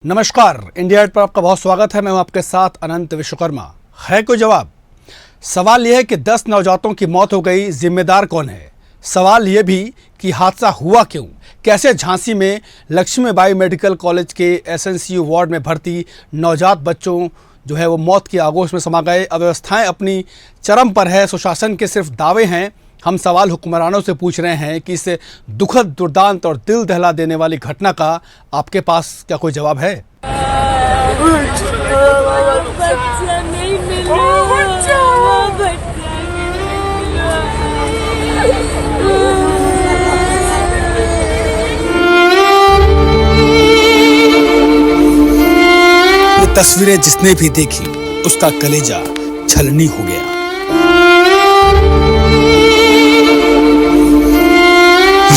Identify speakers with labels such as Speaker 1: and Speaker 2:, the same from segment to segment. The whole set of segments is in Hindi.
Speaker 1: नमस्कार, इंडिया पर आपका बहुत स्वागत है। मैं हूं आपके साथ अनंत विश्वकर्मा। है कोई जवाब? सवाल यह है कि 10 नवजातों की मौत हो गई, जिम्मेदार कौन है? सवाल यह भी कि हादसा हुआ क्यों? कैसे झांसी में लक्ष्मीबाई मेडिकल कॉलेज के एसएनसीयू वार्ड में भर्ती नवजात बच्चों जो है वो मौत की आगोश में समा गए। अव्यवस्थाएं अपनी चरम पर है, सुशासन के सिर्फ दावे हैं। हम सवाल हुक्मरानों से पूछ रहे हैं कि इस दुखद, दुर्दांत और दिल दहला देने वाली घटना का आपके पास क्या कोई जवाब है? ये तस्वीरें जिसने भी देखी उसका कलेजा छलनी हो गया।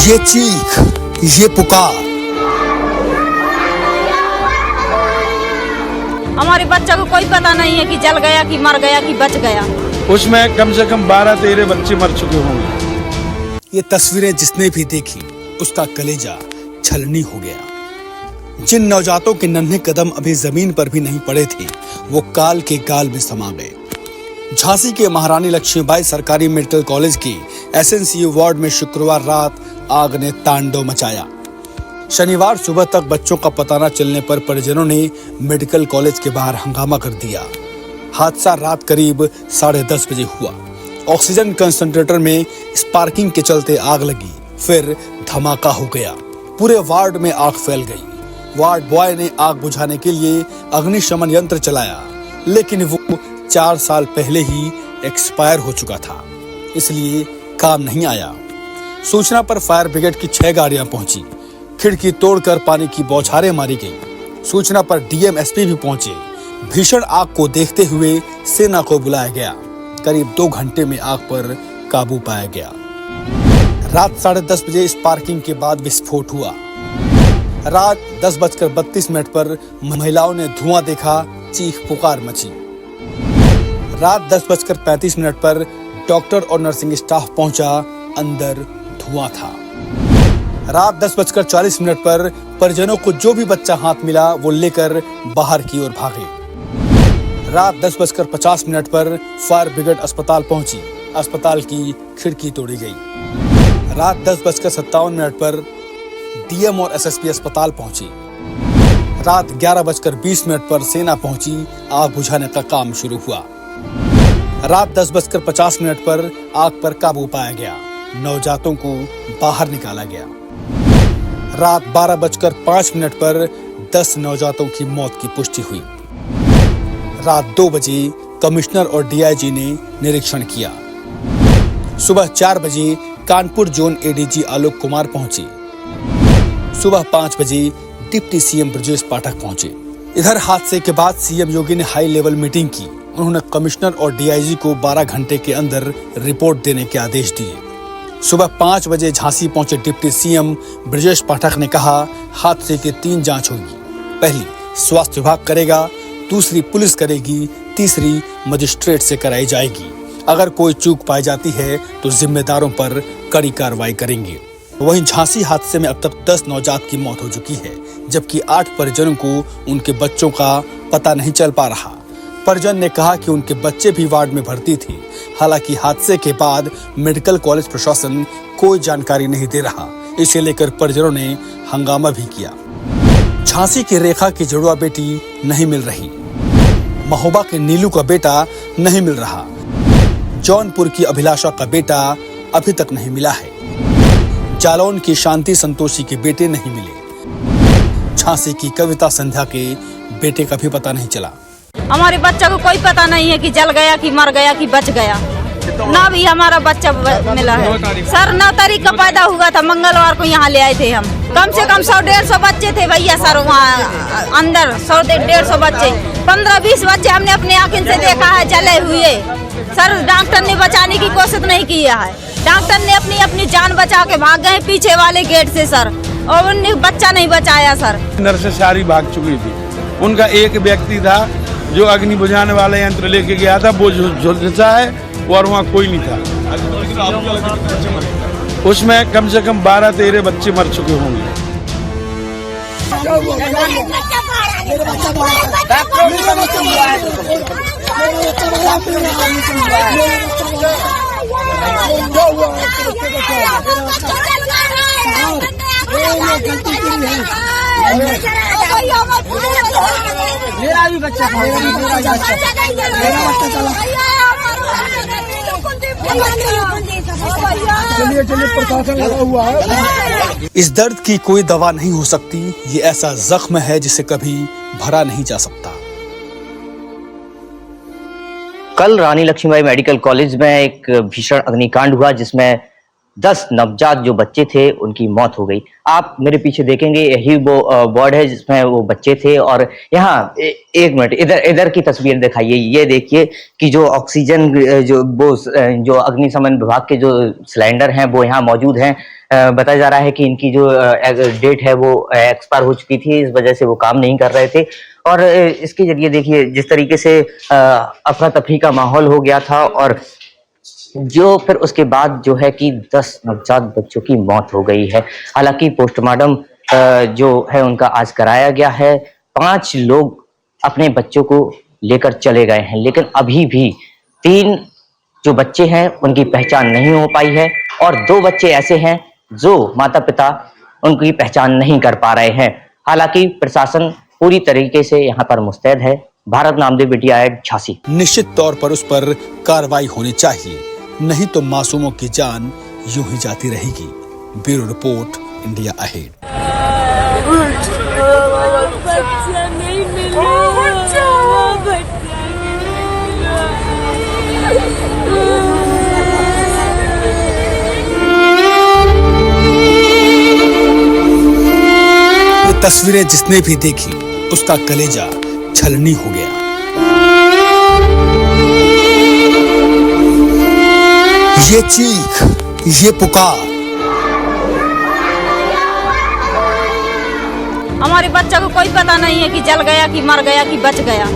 Speaker 1: ये चीख, ये पुकार,
Speaker 2: हमारे बच्चा को कोई पता नहीं है कि जल गया कि मर गया कि बच गया।
Speaker 3: उसमें कम से कम 12-13 बच्चे मर चुके होंगे।
Speaker 1: ये तस्वीरें जिसने भी देखी उसका कलेजा छलनी हो गया। जिन नवजातों के नन्हे कदम अभी जमीन पर भी नहीं पड़े थे, वो काल के गाल में समा गए। झांसी के महारानी लक्ष्मीबाई सरकारी मेडिकल कॉलेज के एसएनसीयू वार्ड में शुक्रवार रात आग ने तांडव मचाया। शनिवार सुबह तक बच्चों का पता न चलने पर परिजनों ने मेडिकल कॉलेज के बाहर हंगामा कर दिया। हादसा रात करीब 10:30 बजे हुआ। ऑक्सीजन कंसंट्रेटर में स्पार्किंग के चलते आग लगी, फिर धमाका हो गया। पूरे वार्ड में आग फैल गई। वार्ड बॉय ने आग बुझाने के लिए अग्निशमन यंत्र चलाया, लेकिन वो 4 साल पहले ही एक्सपायर हो चुका था, इसलिए काम नहीं आया। सूचना पर फायर ब्रिगेड की 6 गाड़ियां पहुंची। खिड़की तोड़कर पानी की बौछारें मारी गई। सूचना पर डीएम एसपी भी पहुंचे। भीषण आग को देखते हुए सेना को बुलाया गया। करीब 2 घंटे में आग पर काबू पाया गया। रात 10:30 बजे स्पार्किंग के बाद विस्फोट हुआ। रात 10:32 पर महिलाओं ने धुआं देखा, चीख पुकार मची। रात 10:35 पर डॉक्टर और नर्सिंग स्टाफ पहुंचा, अंदर धुआं था। रात 10:40 पर परिजनों को जो भी बच्चा हाथ मिला वो लेकर बाहर की ओर भागे। रात 10:50 पर फायर ब्रिगेड अस्पताल पहुंची। अस्पताल की खिड़की तोड़ी गई। रात 10:57 पर डीएम और एसएसपी अस्पताल पहुंची। रात 11:20 पर सेना पहुंची। आग बुझाने का काम शुरू हुआ। रात 10:50 पर आग पर काबू पाया गया। नवजातों को बाहर निकाला गया। रात 12:05 पर 10 नवजातों की मौत की पुष्टि हुई। रात 2 बजे कमिश्नर और डीआईजी ने निरीक्षण किया। सुबह 4 बजे कानपुर जोन एडीजी आलोक कुमार पहुंचे। सुबह 5 बजे डिप्टी सीएम ब्रजेश पाठक पहुंचे। इधर हादसे के बाद सीएम योगी ने हाई लेवल मीटिंग की। उन्होंने कमिश्नर और डीआईजी को 12 घंटे के अंदर रिपोर्ट देने के आदेश दिए। सुबह 5 बजे झांसी पहुंचे डिप्टी सीएम ब्रजेश पाठक ने कहा, हादसे की 3 जांच होगी। पहली स्वास्थ्य विभाग करेगा, दूसरी पुलिस करेगी, तीसरी मजिस्ट्रेट से कराई जाएगी। अगर कोई चूक पाई जाती है तो जिम्मेदारों पर कड़ी कार्रवाई करेंगे। वहीं झांसी हादसे में अब तक 10 नवजात की मौत हो चुकी है, जबकि 8 परिजनों को उनके बच्चों का पता नहीं चल पा रहा। परिजन ने कहा कि उनके बच्चे भी वार्ड में भर्ती थे। हालांकि हादसे के बाद मेडिकल कॉलेज प्रशासन कोई जानकारी नहीं दे रहा। इसे लेकर परिजनों ने हंगामा भी किया। झांसी की रेखा की जुड़वा बेटी नहीं मिल रही। महोबा के नीलू का बेटा नहीं मिल रहा। जौनपुर की अभिलाषा का बेटा अभी तक नहीं मिला है। जालौन की शांति संतोषी के बेटे नहीं मिले। झांसी की कविता संध्या के बेटे का भी पता नहीं चला।
Speaker 2: हमारे बच्चा को कोई पता नहीं है कि जल गया कि मर गया कि बच गया। ना भी हमारा बच्चा मिला है। सर 9 तारीख का पैदा हुआ था, मंगलवार को यहाँ ले आए थे हम। कम से कम 100-150 बच्चे थे भैया सर, वहाँ अंदर 100-150 बच्चे, 15-20 बच्चे हमने अपने आंखों से देखा है जले हुए। सर डॉक्टर ने बचाने की कोशिश नहीं किया है। डॉक्टर ने अपनी जान बचा के भाग गए पीछे वाले गेट से सर, और उन्होंने बच्चा नहीं बचाया सर।
Speaker 3: नर्सें सारी भाग चुकी थी। उनका एक व्यक्ति था जो अग्नि बुझाने वाला यंत्र लेके गया था, वो झुलसा है और वहाँ कोई नहीं था। उसमें कम से कम 12-13 बच्चे मर चुके होंगे।
Speaker 4: मेरा भी बच्चा चलिए प्रशासन लगा हुआ है।
Speaker 1: इस दर्द की कोई दवा नहीं हो सकती। ये ऐसा जख्म है जिसे कभी भरा नहीं जा सकता।
Speaker 5: कल रानी लक्ष्मीबाई मेडिकल कॉलेज में एक भीषण अग्निकांड हुआ जिसमें 10 नवजात जो बच्चे थे उनकी मौत हो गई। आप मेरे पीछे देखेंगे यही वो वार्ड है जिसमें वो बच्चे थे। और यहाँ एक मिनट इधर की तस्वीर दिखाइए। ये देखिए कि जो ऑक्सीजन जो अग्निशमन विभाग के जो सिलेंडर हैं वो यहाँ मौजूद हैं। बताया जा रहा है कि इनकी जो डेट है वो एक्सपायर हो चुकी थी, इस वजह से वो काम नहीं कर रहे थे। और इसके जरिए देखिए जिस तरीके से अफरा तफरी का माहौल हो गया था। और जो फिर उसके बाद जो है कि 10 नवजात बच्चों की मौत हो गई है। हालांकि पोस्टमार्टम जो है उनका आज कराया गया है। 5 लोग अपने बच्चों को लेकर चले गए हैं, लेकिन अभी भी 3 जो बच्चे हैं उनकी पहचान नहीं हो पाई है। और 2 बच्चे ऐसे हैं जो माता पिता उनकी पहचान नहीं कर पा रहे हैं। हालांकि प्रशासन पूरी तरीके से यहाँ पर मुस्तैद है। भारत नामदेव बिटिया ऐड झांसी।
Speaker 1: निश्चित तौर पर उस पर कार्रवाई होनी चाहिए, नहीं तो मासूमों की जान यूं ही जाती रहेगी। Bureau report, India ahead. ये तस्वीरें जिसने भी देखी उसका कलेजा छलनी हो गया। ये चीख, ये पुकार,
Speaker 2: हमारे बच्चा को कोई पता नहीं है कि जल गया कि मर गया कि बच गया।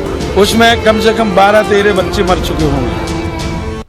Speaker 3: उसमें कम से कम 12-13 बच्चे मर चुके होंगे।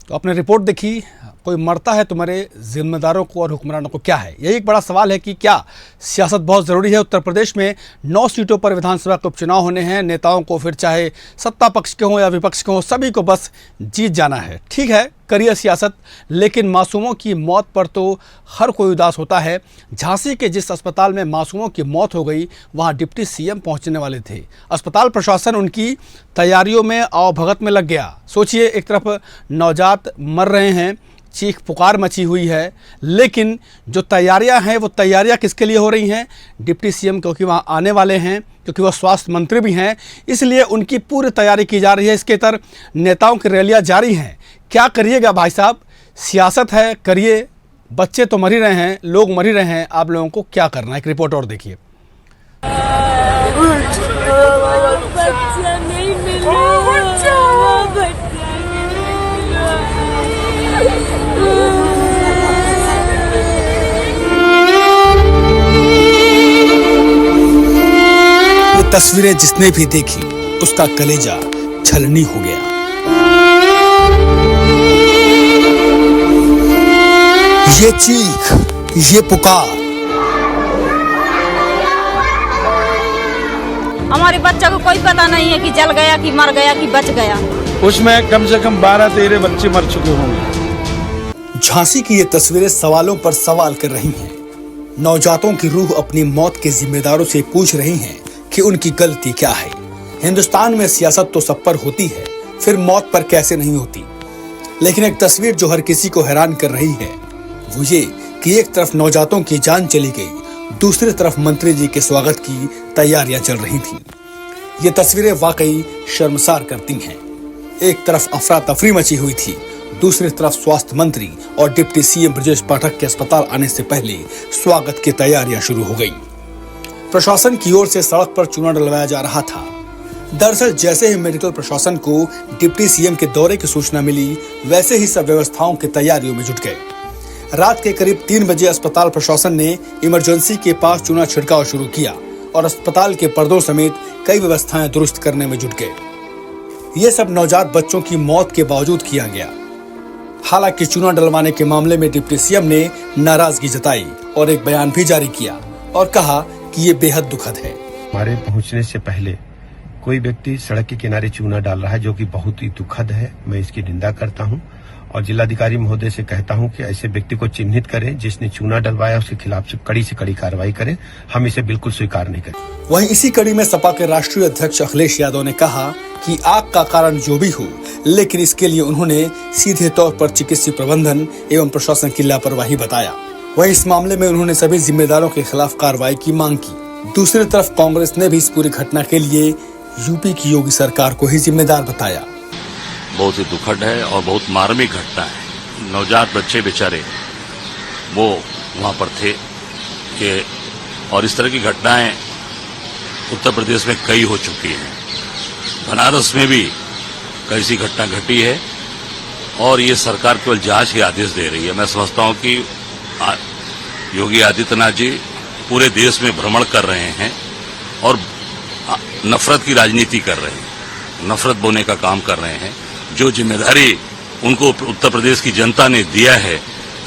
Speaker 1: तो आपने रिपोर्ट देखी। कोई मरता है, तुम्हारे जिम्मेदारों को और हुक्मरानों को क्या है? यही एक बड़ा सवाल है कि क्या सियासत बहुत ज़रूरी है। उत्तर प्रदेश में 9 सीटों पर विधानसभा के उपचुनाव होने हैं। नेताओं को फिर चाहे सत्ता पक्ष के हों या विपक्ष के हों, सभी को बस जीत जाना है। ठीक है, करिए सियासत, लेकिन मासूमों की मौत पर तो हर कोई उदास होता है। झांसी के जिस अस्पताल में मासूमों की मौत हो गई, वहां डिप्टी सीएम पहुंचने वाले थे। अस्पताल प्रशासन उनकी तैयारियों में आवभगत में लग गया। सोचिए, एक तरफ नवजात मर रहे हैं, चीख पुकार मची हुई है, लेकिन जो तैयारियां हैं वो तैयारियां किसके लिए हो रही हैं? डिप्टी सीएम क्योंकि वहां आने वाले हैं, क्योंकि वह स्वास्थ्य मंत्री भी हैं, इसलिए उनकी पूरी तैयारी की जा रही है। इसके तरह नेताओं की रैलियां जारी हैं। क्या करिएगा भाई साहब, सियासत है, करिए। बच्चे तो मर ही रहे हैं, लोग मर ही रहे हैं, आप लोगों को क्या करना है? एक रिपोर्ट और देखिए। ये तस्वीरें जिसने भी देखी उसका कलेजा छलनी हो गया। ये चीख, ये पुकार,
Speaker 2: हमारे बच्चा को कोई पता नहीं है कि जल गया कि मर गया कि बच गया।
Speaker 3: उसमें कम से कम 12-13 बच्चे मर चुके होंगे।
Speaker 1: झांसी की ये तस्वीरें सवालों पर सवाल कर रही हैं। नवजातों की रूह अपनी मौत के जिम्मेदारों से पूछ रही हैं कि उनकी गलती क्या है। हिंदुस्तान में सियासत तो सब पर होती है, फिर मौत पर कैसे नहीं होती। लेकिन एक तस्वीर जो हर किसी को हैरान कर रही है वो ये कि एक तरफ नवजातों की जान चली गई, दूसरी तरफ मंत्री जी के स्वागत की तैयारियां चल रही थीं। ये तस्वीरें वाकई शर्मसार करती हैं। एक तरफ अफरा तफरी मची हुई थी, दूसरी तरफ स्वास्थ्य मंत्री और डिप्टी सीएम ब्रजेश पाठक के अस्पताल आने से पहले स्वागत की तैयारियां शुरू हो गई। प्रशासन की ओर से सड़क पर चूना डलवाया जा रहा था। दरअसल जैसे ही मेडिकल प्रशासन को डिप्टी सीएम के दौरे की सूचना मिली, वैसे ही सब व्यवस्थाओं की तैयारियों में जुट गए। रात के करीब 3 बजे अस्पताल प्रशासन ने इमरजेंसी के पास चूना छिड़काव शुरू किया और अस्पताल के पर्दों समेत कई व्यवस्थाएं दुरुस्त करने में जुट गए। ये सब नवजात बच्चों की मौत के बावजूद किया गया। हालांकि चूना डलवाने के मामले में डिप्टी सीएम ने नाराजगी जताई और एक बयान भी जारी किया। और कहा कि ये बेहद दुखद है।
Speaker 6: हमारे पहुंचने से पहले कोई व्यक्ति सड़क के किनारे चूना डाल रहा है, जो कि बहुत ही दुखद है। मैं इसकी निंदा करता हूं और जिलाधिकारी महोदय से कहता हूं कि ऐसे व्यक्ति को चिन्हित करें जिसने चूना डलवाया, उसके खिलाफ से कड़ी कार्रवाई करें। हम इसे बिल्कुल स्वीकार नहीं करें।
Speaker 1: वहीं इसी कड़ी में सपा के राष्ट्रीय अध्यक्ष अखिलेश यादव ने कहा कि आग का कारण जो भी हो, लेकिन इसके लिए उन्होंने सीधे तौर पर चिकित्सीय प्रबंधन एवं प्रशासन की लापरवाही बताया। वहीं इस मामले में उन्होंने सभी जिम्मेदारों के खिलाफ कार्रवाई की मांग की। दूसरी तरफ कांग्रेस ने भी इस पूरी घटना के लिए यूपी की योगी सरकार को ही जिम्मेदार बताया।
Speaker 7: बहुत ही दुखद है और बहुत मार्मिक घटना है। नवजात बच्चे बेचारे वो वहां पर थे कि और इस तरह की घटनाएं उत्तर प्रदेश में कई हो चुकी हैं। बनारस में भी कई सी घटना घटी है और ये सरकार केवल जांच के आदेश दे रही है। मैं समझता हूं कि योगी आदित्यनाथ जी पूरे देश में भ्रमण कर रहे हैं और नफरत की राजनीति कर रहे हैं, नफरत बोने का काम कर रहे हैं। जो जिम्मेदारी उनको उत्तर प्रदेश की जनता ने दिया है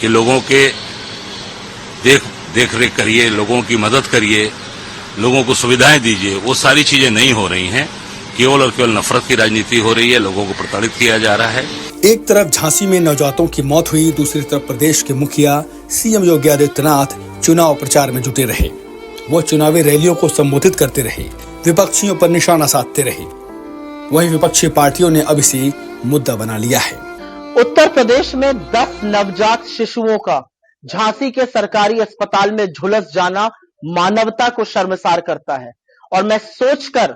Speaker 7: कि लोगों के देख रेख करिए, लोगों की मदद करिए, लोगों को सुविधाएं दीजिए, वो सारी चीजें नहीं हो रही हैं। केवल और केवल नफरत की राजनीति हो रही है, लोगों को प्रताड़ित किया जा रहा है।
Speaker 1: एक तरफ झांसी में नवजातों की मौत हुई, दूसरी तरफ प्रदेश के मुखिया सीएम योगी आदित्यनाथ चुनाव प्रचार में जुटे रहे। वो चुनावी रैलियों को संबोधित करते रहे, विपक्षियों पर निशाना साधते रहे। वहीं विपक्षी पार्टियों ने अब इसे मुद्दा बना लिया है।
Speaker 8: उत्तर प्रदेश में 10 नवजात शिशुओं का झांसी के सरकारी अस्पताल में झुलस जाना मानवता को शर्मसार करता है और मैं सोचकर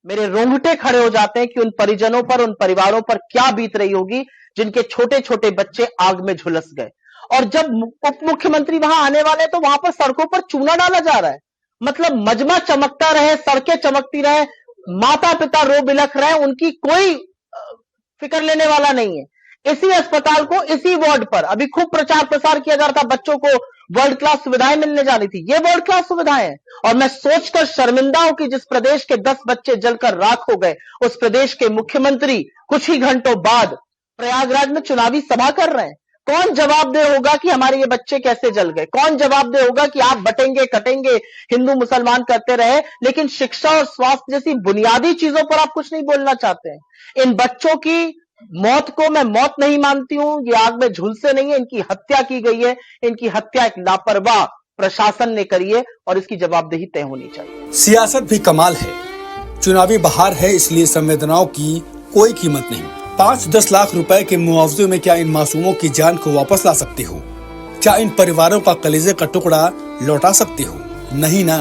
Speaker 8: मेरे रोंगटे खड़े हो जाते हैं कि उन परिजनों पर, उन परिवारों पर क्या बीत रही होगी जिनके छोटे छोटे बच्चे आग में झुलस गए। और जब उप मुख्यमंत्री वहां आने वाले तो वहां पर सड़कों पर चूना डाला जा रहा है। मतलब मजमा चमकता रहे, सड़कें चमकती रहे, माता पिता रो बिलख रहे, उनकी कोई फिक्र लेने वाला नहीं है। इसी अस्पताल को, इसी वार्ड पर अभी खूब प्रचार प्रसार किया जा रहा था, बच्चों को वर्ल्ड क्लास सुविधाएं मिलने जा रही थी। ये वर्ल्ड क्लास सुविधाएं हैं और मैं सोचकर शर्मिंदा हूं कि जिस प्रदेश के 10 बच्चे जलकर राख हो गए, उस प्रदेश के मुख्यमंत्री कुछ ही घंटों बाद प्रयागराज में चुनावी सभा कर रहे हैं। कौन जवाबदेह होगा कि हमारे ये बच्चे कैसे जल गए? कौन जवाबदेह होगा कि आप बटेंगे कटेंगे, हिंदू मुसलमान करते रहे, लेकिन शिक्षा और स्वास्थ्य जैसी बुनियादी चीजों पर आप कुछ नहीं बोलना चाहते हैं। इन बच्चों की मौत को मैं मौत नहीं मानती हूं, ये आग में झुलसे नहीं है, इनकी हत्या की गई है। इनकी हत्या एक लापरवाह प्रशासन ने करी है और इसकी जवाबदेही तय होनी चाहिए।
Speaker 1: सियासत भी कमाल है, चुनावी बहार है, इसलिए संवेदनाओं की कोई कीमत नहीं। 5-10 लाख रुपए के मुआवजे में क्या इन मासूमों की जान को वापस ला सकते हो? क्या इन परिवारों का कलेजे का टुकड़ा लौटा सकते हो? नहीं ना।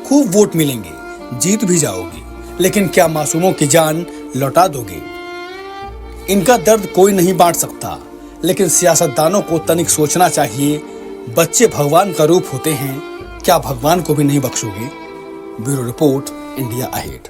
Speaker 1: खूब वोट मिलेंगे, जीत भी जाओगे, लेकिन क्या मासूमों की जान लौटा दोगे? इनका दर्द कोई नहीं बांट सकता, लेकिन सियासतदानों को तनिक सोचना चाहिए। बच्चे भगवान का रूप होते हैं, क्या भगवान को भी नहीं बख्शोगे? Bureau report, India ahead.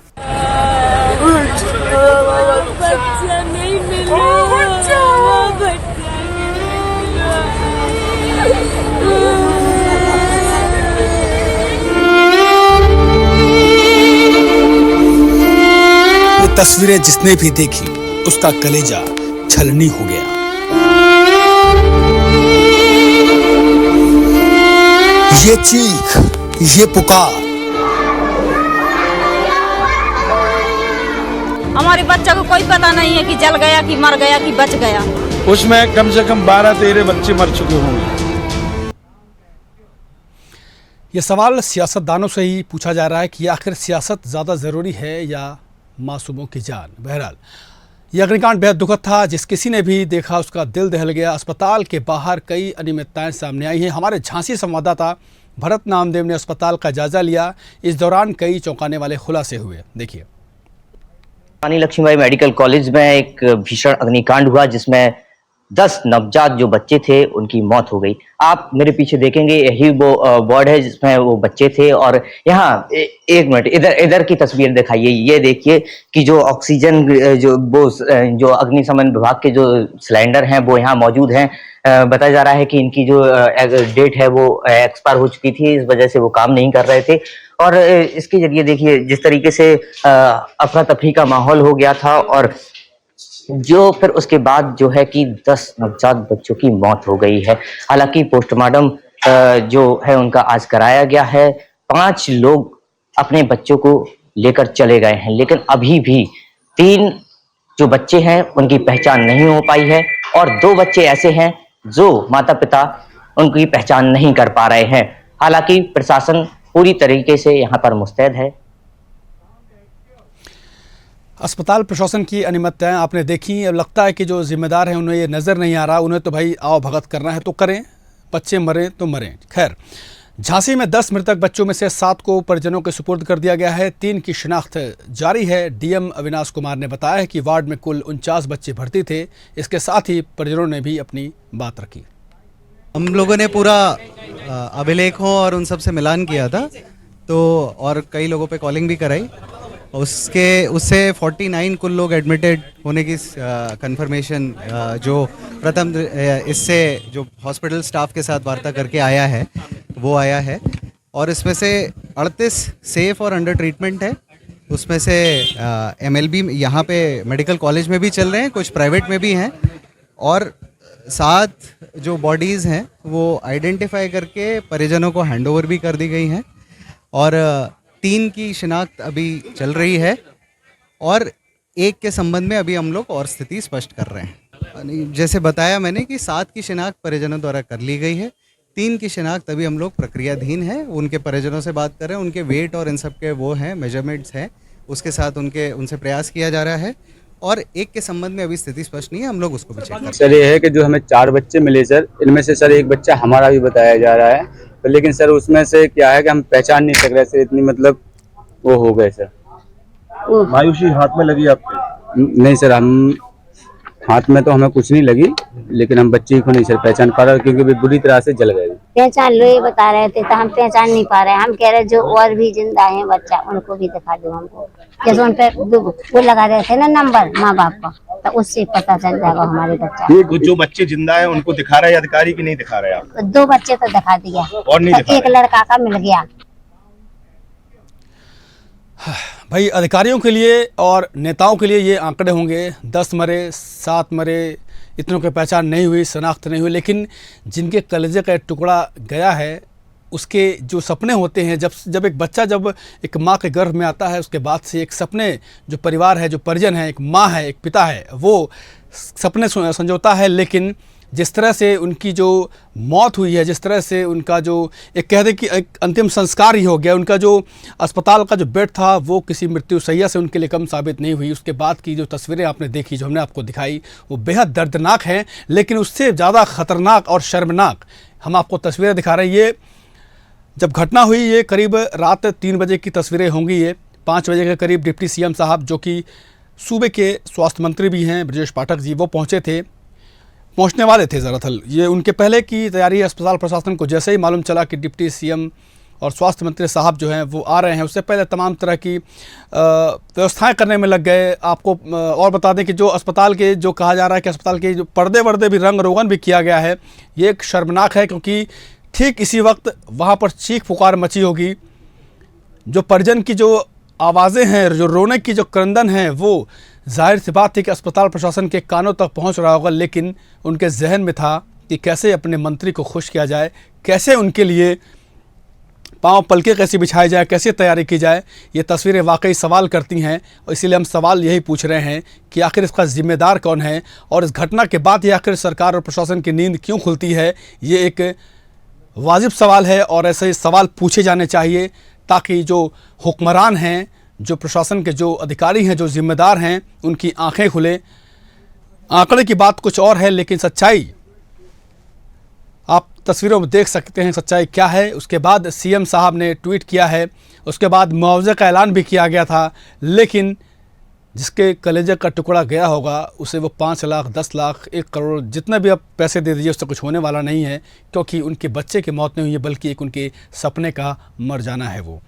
Speaker 1: ये तस्वीरें जिसने भी देखी उसका कलेजा छलनी हो गया। ये चीख, ये पुकार,
Speaker 2: हमारे बच्चा को कोई पता नहीं है कि जल गया कि मर गया कि बच गया।
Speaker 3: उसमें कम से कम 12-13 बच्चे मर चुके होंगे।
Speaker 1: ये सवाल सियासतदानों से ही पूछा जा रहा है कि आखिर सियासत ज़्यादा ज़रूरी है या मासूमों की जान। बहरहाल यह अग्निकांड बेहद दुखद था, जिस किसी ने भी देखा उसका दिल दहल गया। अस्पताल के बाहर कई अनियमितताएं सामने आई हैं। हमारे झांसी संवाददाता भरत नामदेव ने अस्पताल का जायजा लिया। इस दौरान कई चौंकाने वाले खुलासे हुए, देखिए।
Speaker 5: रानी लक्ष्मीबाई मेडिकल कॉलेज में एक भीषण अग्निकांड हुआ जिसमें 10 नवजात जो बच्चे थे उनकी मौत हो गई। आप मेरे पीछे देखेंगे, यही वो वार्ड है जिसमें वो बच्चे थे। और यहाँ एक मिनट, इधर की तस्वीर दिखाइए। ये देखिए कि जो ऑक्सीजन जो अग्निशमन विभाग के जो सिलेंडर हैं वो यहाँ मौजूद हैं। बताया जा रहा है कि इनकी जो डेट है वो एक्सपायर हो चुकी थी, इस वजह से वो काम नहीं कर रहे थे। और इसके जरिए देखिए जिस तरीके से अफरा तफरी का माहौल हो गया था और जो फिर उसके बाद जो है कि 10 नवजात बच्चों की मौत हो गई है। हालांकि पोस्टमार्टम जो है उनका आज कराया गया है। 5 लोग अपने बच्चों को लेकर चले गए हैं, लेकिन अभी भी 3 जो बच्चे हैं उनकी पहचान नहीं हो पाई है और 2 बच्चे ऐसे हैं जो माता पिता उनकी पहचान नहीं कर पा रहे हैं। हालांकि प्रशासन पूरी तरीके से यहाँ पर मुस्तैद है।
Speaker 1: अस्पताल प्रशासन की अनियमितताएं आपने देखी। अब लगता है कि जो जिम्मेदार हैं उन्हें ये नज़र नहीं आ रहा। उन्हें तो भाई आओ भगत करना है तो करें, बच्चे मरें तो मरें। खैर, झांसी में 10 मृतक बच्चों में से 7 को परिजनों के सुपुर्द कर दिया गया है। 3 की शिनाख्त जारी है। डीएम अविनाश कुमार ने बताया है कि वार्ड में कुल 49 बच्चे भर्ती थे। इसके साथ ही परिजनों ने भी अपनी बात रखी।
Speaker 9: हम लोगों ने पूरा अभिलेखों और उन सब से मिलान किया था, तो और कई लोगों पे कॉलिंग भी कराई। उससे 49 कुल लोग एडमिटेड होने की कंफर्मेशन जो प्रथम इससे जो हॉस्पिटल स्टाफ के साथ वार्ता करके आया है वो आया है। और इसमें से 38 सेफ और अंडर ट्रीटमेंट है। उसमें से MLB यहाँ पे मेडिकल कॉलेज में भी चल रहे हैं, कुछ प्राइवेट में भी हैं। और 7 जो बॉडीज़ हैं वो आइडेंटिफाई करके परिजनों को हैंडओवर भी कर दी गई हैं और 3 की शिनाख्त अभी चल रही है और 1 के संबंध में अभी हम लोग और स्थिति स्पष्ट कर रहे हैं। जैसे बताया मैंने कि 7 की शिनाख्त परिजनों द्वारा कर ली गई है, 3 की शिनाख्त अभी हम लोग प्रक्रियाधीन है। उनके परिजनों से बात कर रहे हैं, उनके वेट और इन सब के वो हैं मेजरमेंट्स हैं, उसके साथ उनसे प्रयास किया जा रहा है। और 1 के संबंध में अभी स्थिति स्पष्ट नहीं है, हम लोग उसको भी चेक कर रहे हैं।
Speaker 10: सर ये है कि जो हमें 4 बच्चे मिले सर, इनमें से सर 1 बच्चा हमारा भी बताया जा रहा है, तो लेकिन सर उसमें से क्या है कि हम पहचान नहीं सक रहे सर, इतनी मतलब वो हो गए सर।
Speaker 3: मायूसी हाथ में लगी आपके?
Speaker 10: नहीं सर, हम हाथ में तो हमें कुछ नहीं लगी, लेकिन हम बच्चे को नहीं सर पहचान पा रहे क्योंकि वे बुरी तरह से जल गए।
Speaker 11: पहचान लो ये बता रहे थे तो हम पहचान नहीं पा रहे हैं। हम कह रहे जो और भी जिंदा हैं बच्चा उनको भी दिखा दो हमको। जैसे उन पे वो लगा रहे थे ना नंबर माँ बाप का, तो उससे पता चल जाएगा हमारे बच्चा।
Speaker 6: जो बच्चे जिंदा है उनको दिखा रहे हैं अधिकारी की नहीं दिखा रहे आप?
Speaker 11: 2 बच्चे तो दिखा दिया
Speaker 6: और नहीं दिखा
Speaker 11: 1 लड़का का मिल गया।
Speaker 1: भाई अधिकारियों के लिए और नेताओं के लिए ये आंकड़े होंगे 10 मरे 7 मरे, इतनों की पहचान नहीं हुई, शनाख्त नहीं हुई, लेकिन जिनके कलेजे का एक टुकड़ा गया है उसके जो सपने होते हैं, जब एक बच्चा जब एक माँ के गर्भ में आता है उसके बाद से एक सपने जो परिवार है, जो परिजन है, एक माँ है, एक पिता है, वो सपने संजोता है। लेकिन जिस तरह से उनकी जो मौत हुई है, जिस तरह से उनका जो एक कह दे कि एक अंतिम संस्कार ही हो गया, उनका जो अस्पताल का जो बेड था वो किसी मृत्यु सैया से उनके लिए कम साबित नहीं हुई। उसके बाद की जो तस्वीरें आपने देखी, जो हमने आपको दिखाई, वो बेहद दर्दनाक हैं, लेकिन उससे ज़्यादा ख़तरनाक और शर्मनाक हम आपको तस्वीरें दिखा रहे हैं। ये जब घटना हुई ये करीब रात 3 बजे की तस्वीरें होंगी। ये 5 बजे के करीब डिप्टी CM साहब, जो कि सूबे के स्वास्थ्य मंत्री भी हैं, ब्रजेश पाठक जी, वो पहुंचने वाले थे दरअसल। ये उनके पहले की तैयारी अस्पताल प्रशासन को जैसे ही मालूम चला कि डिप्टी CM और स्वास्थ्य मंत्री साहब जो हैं वो आ रहे हैं, उससे पहले तमाम तरह की व्यवस्थाएं करने में लग गए। आपको और बता दें कि जो अस्पताल के जो कहा जा रहा है कि अस्पताल के जो पर्दे वर्दे भी रंग रोगन भी किया गया है, ये एक शर्मनाक है, क्योंकि ठीक इसी वक्त वहाँ पर चीख पुकार मची होगी। जो परिजन की जो आवाज़ें हैं, जो रोने की जो क्रंदन है, वो जाहिर सी बात थी कि अस्पताल प्रशासन के कानों तक पहुंच रहा होगा, लेकिन उनके जहन में था कि कैसे अपने मंत्री को खुश किया जाए, कैसे उनके लिए पांव पलके कैसे बिछाए जाए, कैसे तैयारी की जाए। ये तस्वीरें वाकई सवाल करती हैं और इसीलिए हम सवाल यही पूछ रहे हैं कि आखिर इसका जिम्मेदार कौन है और इस घटना के बाद ही आखिर सरकार और प्रशासन की नींद क्यों खुलती है। ये एक वाजिब सवाल है और ऐसे सवाल पूछे जाने चाहिए ताकि जो हुक्मरान हैं, जो प्रशासन के जो अधिकारी हैं, जो जिम्मेदार हैं, उनकी आंखें खुले। आंकड़े की बात कुछ और है, लेकिन सच्चाई आप तस्वीरों में देख सकते हैं सच्चाई क्या है। उसके बाद CM साहब ने ट्वीट किया है, उसके बाद मुआवजे का ऐलान भी किया गया था, लेकिन जिसके कलेजे का टुकड़ा गया होगा उसे वो 5 लाख 10 लाख 1 करोड़ जितना भी आप पैसे दे दीजिए उससे कुछ होने वाला नहीं है, क्योंकि उनके बच्चे की मौत नहीं हुई है, बल्कि एक उनके सपने का मर जाना है। वो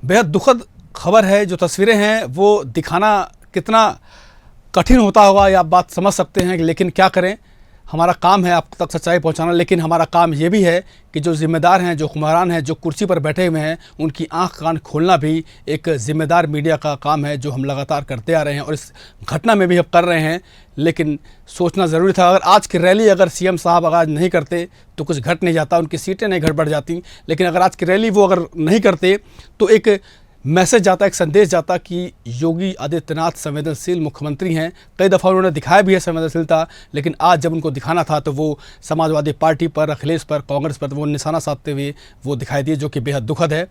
Speaker 1: बेहद दुखद खबर है। जो तस्वीरें हैं वो दिखाना कितना कठिन होता होगा ये आप बात समझ सकते हैं, लेकिन क्या करें, हमारा काम है आप तक सच्चाई पहुंचाना, लेकिन हमारा काम ये भी है कि जो जिम्मेदार हैं, जो हुक्मरान हैं, जो कुर्सी पर बैठे हुए हैं, उनकी आंख कान खोलना भी एक जिम्मेदार मीडिया का काम है, जो हम लगातार करते आ रहे हैं और इस घटना में भी हम कर रहे हैं। लेकिन सोचना ज़रूरी था, अगर आज की रैली अगर सीएम साहब आज नहीं करते तो कुछ घट नहीं जाता, उनकी सीटें नहीं गड़बड़ जाती। लेकिन अगर आज की रैली वो अगर नहीं करते तो एक मैसेज जाता, एक संदेश जाता कि योगी आदित्यनाथ संवेदनशील मुख्यमंत्री हैं। कई दफ़ा उन्होंने दिखाया भी है संवेदनशीलता, लेकिन आज जब उनको दिखाना था तो वो समाजवादी पार्टी पर, अखिलेश पर, कांग्रेस पर वो निशाना साधते हुए वो दिखाई दिए, जो कि बेहद दुखद है।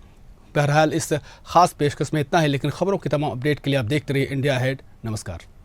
Speaker 1: बहरहाल इस खास पेशकश में इतना है, लेकिन खबरों की तमाम अपडेट के लिए आप देखते रहिए इंडिया अहेड। नमस्कार।